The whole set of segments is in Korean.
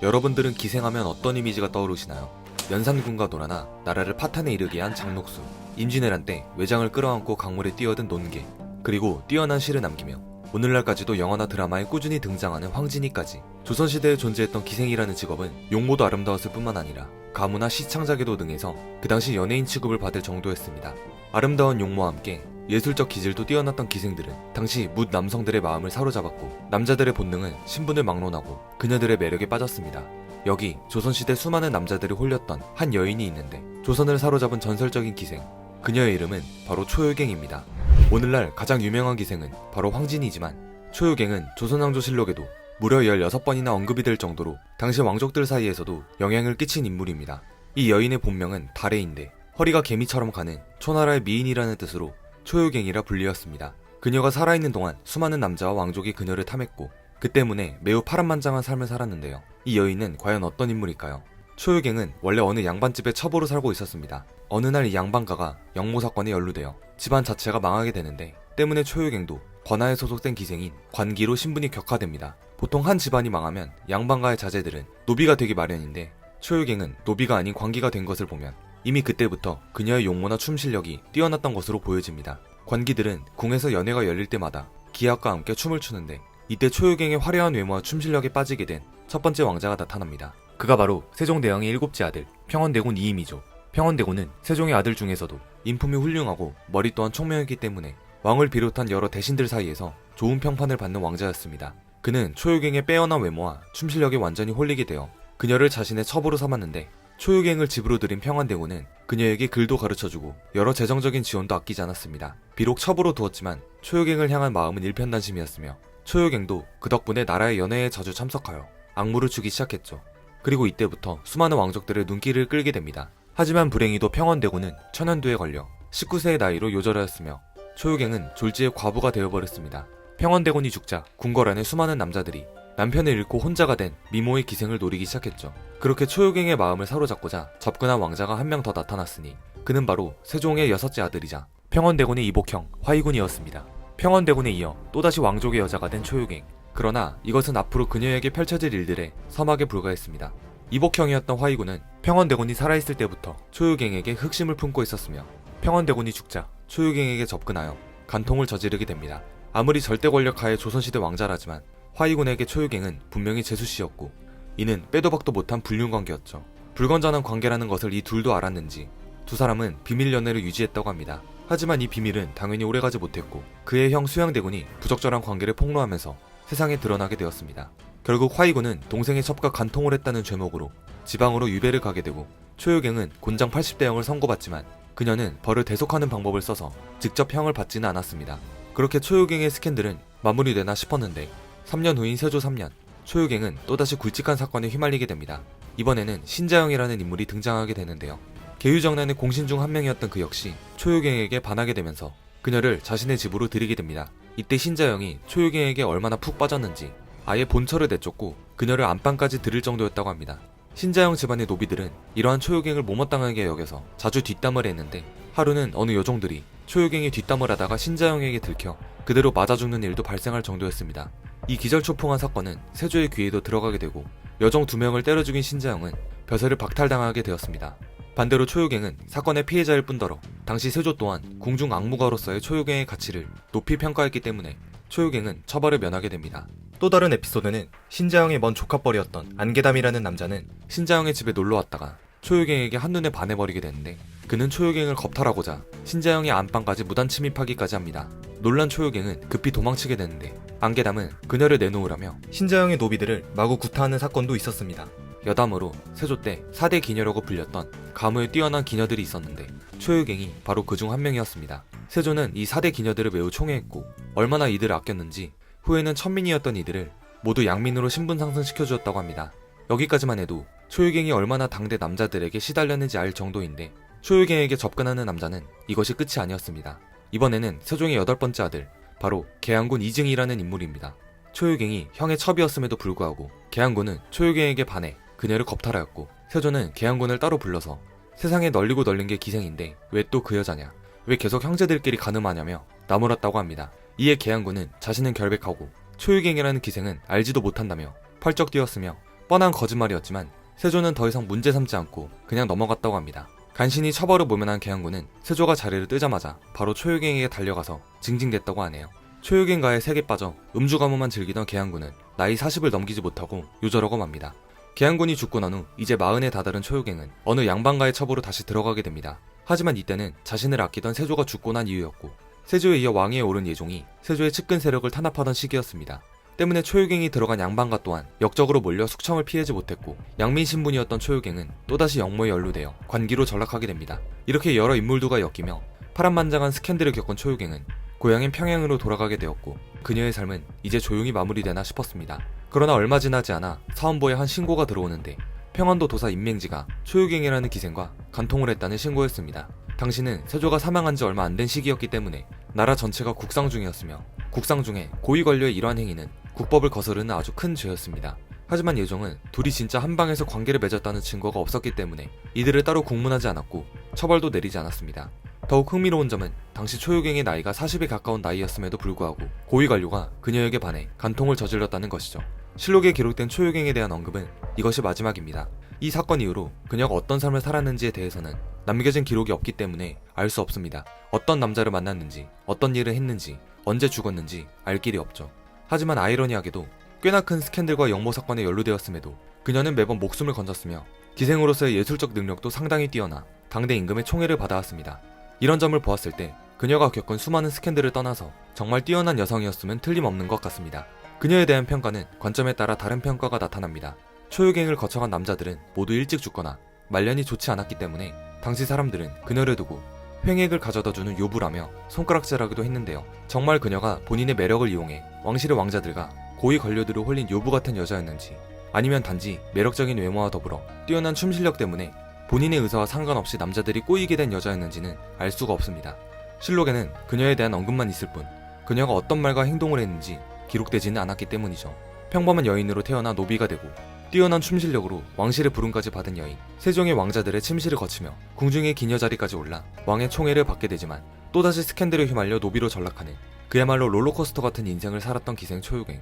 여러분들은 기생하면 어떤 이미지가 떠오르시나요? 연산군과 노라나 나라를 파탄에 이르게 한 장록수, 임진왜란 때 외장을 끌어안고 강물에 뛰어든 논개, 그리고 뛰어난 시를 남기며 오늘날까지도 영화나 드라마에 꾸준히 등장하는 황진이까지 조선시대에 존재했던 기생이라는 직업은 용모도 아름다웠을 뿐만 아니라 가무나 시창작에도 능해서 그 당시 연예인 취급을 받을 정도였습니다. 아름다운 용모와 함께 예술적 기질도 뛰어났던 기생들은 당시 뭇 남성들의 마음을 사로잡았고 남자들의 본능은 신분을 막론하고 그녀들의 매력에 빠졌습니다. 여기 조선시대 수많은 남자들이 홀렸던 한 여인이 있는데 조선을 사로잡은 전설적인 기생, 그녀의 이름은 바로 초효갱입니다. 오늘날 가장 유명한 기생은 바로 황진이지만 초효갱은 조선왕조실록에도 무려 16번이나 언급이 될 정도로 당시 왕족들 사이에서도 영향을 끼친 인물입니다. 이 여인의 본명은 다래인데 허리가 개미처럼 가는 초나라의 미인이라는 뜻으로 초효갱이라 불리었습니다. 그녀가 살아있는 동안 수많은 남자와 왕족이 그녀를 탐했고 그 때문에 매우 파란만장한 삶을 살았는데요. 이 여인은 과연 어떤 인물일까요? 초효갱은 원래 어느 양반집에 첩으로 살고 있었습니다. 어느 날 이 양반가가 영모 사건에 연루되어 집안 자체가 망하게 되는데 때문에 초효갱도 관아에 소속된 기생인 관기로 신분이 격화됩니다. 보통 한 집안이 망하면 양반가의 자제들은 노비가 되기 마련인데 초효갱은 노비가 아닌 관기가 된 것을 보면 이미 그때부터 그녀의 용모나 춤 실력이 뛰어났던 것으로 보여집니다. 관기들은 궁에서 연회가 열릴 때마다 기악과 함께 춤을 추는데 이때 초효갱의 화려한 외모와 춤 실력에 빠지게 된 첫 번째 왕자가 나타납니다. 그가 바로 세종대왕의 일곱째 아들 평원대군 이임이죠. 평원대군은 세종의 아들 중에서도 인품이 훌륭하고 머리 또한 총명했기 때문에 왕을 비롯한 여러 대신들 사이에서 좋은 평판을 받는 왕자였습니다. 그는 초효갱의 빼어난 외모와 춤 실력에 완전히 홀리게 되어 그녀를 자신의 첩으로 삼았는데 초효갱을 집으로 들인 평안대군은 그녀에게 글도 가르쳐주고 여러 재정적인 지원도 아끼지 않았습니다. 비록 첩으로 두었지만 초효갱을 향한 마음은 일편단심이었으며 초효갱도 그 덕분에 나라의 연회에 자주 참석하여 악물을 추기 시작했죠. 그리고 이때부터 수많은 왕족들의 눈길을 끌게 됩니다. 하지만 불행히도 평원대군은 천연두에 걸려 19세의 나이로 요절하였으며 초효갱은 졸지에 과부가 되어버렸습니다. 평원대군이 죽자 궁궐 안의 수많은 남자들이 남편을 잃고 혼자가 된 미모의 기생을 노리기 시작했죠. 그렇게 초효갱의 마음을 사로잡고자 접근한 왕자가 한 명 더 나타났으니 그는 바로 세종의 6째 아들이자 평원대군의 이복형 화이군이었습니다. 평원대군에 이어 또다시 왕족의 여자가 된 초효갱. 그러나 이것은 앞으로 그녀에게 펼쳐질 일들에 서막에 불과했습니다. 이복형이었던 화이군은 평원대군이 살아있을 때부터 초효갱에게 흑심을 품고 있었으며 평원대군이 죽자 초효갱에게 접근하여 간통을 저지르게 됩니다. 아무리 절대 권력하의 조선시대 왕자라지만 화이군에게 초효갱은 분명히 제수씨였고 이는 빼도 박도 못한 불륜관계였죠. 불건전한 관계라는 것을 이 둘도 알았는지 두 사람은 비밀 연애를 유지했다고 합니다. 하지만 이 비밀은 당연히 오래가지 못했고 그의 형 수양대군이 부적절한 관계를 폭로하면서 세상에 드러나게 되었습니다. 결국 화이군은 동생의 첩과 간통을 했다는 죄목으로 지방으로 유배를 가게 되고 초효갱은 곤장 80대형을 선고받지만 그녀는 벌을 대속하는 방법을 써서 직접 형을 받지는 않았습니다. 그렇게 초효갱의 스캔들은 마무리되나 싶었는데 3년 후인 세조 3년 초효갱은 또다시 굵직한 사건에 휘말리게 됩니다. 이번에는 신자영이라는 인물이 등장하게 되는데요. 계유정난의 공신 중 한 명이었던 그 역시 초효갱에게 반하게 되면서 그녀를 자신의 집으로 들이게 됩니다. 이때 신자영이 초효갱에게 얼마나 푹 빠졌는지 아예 본처를 내쫓고 그녀를 안방까지 들일 정도였다고 합니다. 신자영 집안의 노비들은 이러한 초효갱을 못마땅하게 여겨서 자주 뒷담을 했는데 하루는 어느 여종들이 초효갱이 뒷담을 하다가 신자영에게 들켜 그대로 맞아 죽는 일도 발생할 정도였습니다. 이 기절초풍한 사건은 세조의 귀에도 들어가게 되고 여종 2명을 때려 죽인 신자영은 벼슬을 박탈당하게 되었습니다. 반대로 초효갱은 사건의 피해자일 뿐더러 당시 세조 또한 궁중 악무가로서의 초효갱의 가치를 높이 평가했기 때문에 초효갱은 처벌을 면하게 됩니다. 또 다른 에피소드는 신자영의 먼 조카뻘이었던 안개담이라는 남자는 신자영의 집에 놀러왔다가 초효갱에게 한눈에 반해버리게 되는데 그는 초효갱을 겁탈하고자 신자영의 안방까지 무단 침입하기까지 합니다. 놀란 초효갱은 급히 도망치게 되는데 안개담은 그녀를 내놓으라며 신자영의 노비들을 마구 구타하는 사건도 있었습니다. 여담으로 세조 때 4대 기녀라고 불렸던 가무에 뛰어난 기녀들이 있었는데 초효갱이 바로 그중 한 명이었습니다. 세조는 이 4대 기녀들을 매우 총애했고 얼마나 이들을 아꼈는지 후에는 천민이었던 이들을 모두 양민으로 신분 상승시켜주었다고 합니다. 여기까지만 해도 초효갱이 얼마나 당대 남자들에게 시달렸는지 알 정도인데 초효갱에게 접근하는 남자는 이것이 끝이 아니었습니다. 이번에는 세종의 8번째 아들 바로 계양군 이증이라는 인물입니다. 초효갱이 형의 첩이었음에도 불구하고 계양군은 초효갱에게 반해 그녀를 겁탈하였고 세조는 계양군을 따로 불러서 세상에 널리고 널린 게 기생인데 왜 또 그 여자냐, 왜 계속 형제들끼리 가늠하냐며 나무랐다고 합니다. 이에 계양군은 자신은 결백하고 초효갱이라는 기생은 알지도 못한다며 펄쩍 뛰었으며 뻔한 거짓말이었지만 세조는 더 이상 문제 삼지 않고 그냥 넘어갔다고 합니다. 간신히 처벌을 모면한 계양군은 세조가 자리를 뜨자마자 바로 초유경에게 달려가서 징징댔다고 하네요. 초유경과의 색에 빠져 음주 가무만 즐기던 계양군은 나이 40을 넘기지 못하고 요절하고 맙니다. 계양군이 죽고 난 후 이제 40에 다다른 초유경은 어느 양반가의 첩으로 다시 들어가게 됩니다. 하지만 이때는 자신을 아끼던 세조가 죽고 난 이유였고 세조에 이어 왕위에 오른 예종이 세조의 측근 세력을 탄압하던 시기였습니다. 때문에 초유경이 들어간 양반가 또한 역적으로 몰려 숙청을 피하지 못했고 양민 신분이었던 초유경은 또다시 역모에 연루되어 관기로 전락하게 됩니다. 이렇게 여러 인물들과 엮이며 파란만장한 스캔들을 겪은 초유경은 고향인 평양으로 돌아가게 되었고 그녀의 삶은 이제 조용히 마무리되나 싶었습니다. 그러나 얼마 지나지 않아 사헌부에 한 신고가 들어오는데 평안도 도사 임맹지가 초유경이라는 기생과 간통을 했다는 신고였습니다. 당시는 세조가 사망한 지 얼마 안 된 시기였기 때문에 나라 전체가 국상 중이었으며 국상 중에 고위 관료의 이러한 행위는 국법을 거스르는 아주 큰 죄였습니다. 하지만 예종은 둘이 진짜 한 방에서 관계를 맺었다는 증거가 없었기 때문에 이들을 따로 국문하지 않았고 처벌도 내리지 않았습니다. 더욱 흥미로운 점은 당시 초유경의 나이가 40에 가까운 나이였음에도 불구하고 고위 관료가 그녀에게 반해 간통을 저질렀다는 것이죠. 실록에 기록된 초유경에 대한 언급은 이것이 마지막입니다. 이 사건 이후로 그녀가 어떤 삶을 살았는지에 대해서는 남겨진 기록이 없기 때문에 알 수 없습니다. 어떤 남자를 만났는지, 어떤 일을 했는지, 언제 죽었는지 알 길이 없죠. 하지만 아이러니하게도 꽤나 큰 스캔들과 역모 사건에 연루되었음에도 그녀는 매번 목숨을 건졌으며 기생으로서의 예술적 능력도 상당히 뛰어나 당대 임금의 총애를 받아왔습니다. 이런 점을 보았을 때 그녀가 겪은 수많은 스캔들을 떠나서 정말 뛰어난 여성이었으면 틀림없는 것 같습니다. 그녀에 대한 평가는 관점에 따라 다른 평가가 나타납니다. 초유경을 거쳐간 남자들은 모두 일찍 죽거나 말년이 좋지 않았기 때문에 당시 사람들은 그녀를 두고 횡액을 가져다주는 요부라며 손가락질하기도 했는데요. 정말 그녀가 본인의 매력을 이용해 왕실의 왕자들과 고위 관료들을 홀린 요부 같은 여자였는지 아니면 단지 매력적인 외모와 더불어 뛰어난 춤 실력 때문에 본인의 의사와 상관없이 남자들이 꼬이게 된 여자였는지는 알 수가 없습니다. 실록에는 그녀에 대한 언급만 있을 뿐 그녀가 어떤 말과 행동을 했는지 기록되지는 않았기 때문이죠. 평범한 여인으로 태어나 노비가 되고 뛰어난 춤 실력으로 왕실의 부름까지 받은 여인, 세종의 왕자들의 침실을 거치며 궁중의 기녀 자리까지 올라 왕의 총애를 받게 되지만 또다시 스캔들에 휘말려 노비로 전락하는 그야말로 롤러코스터 같은 인생을 살았던 기생 초유경.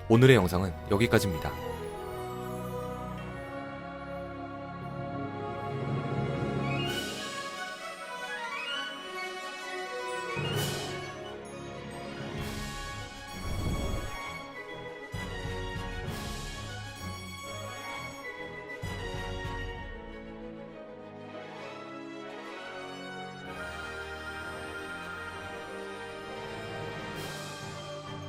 오늘의 영상은 여기까지입니다.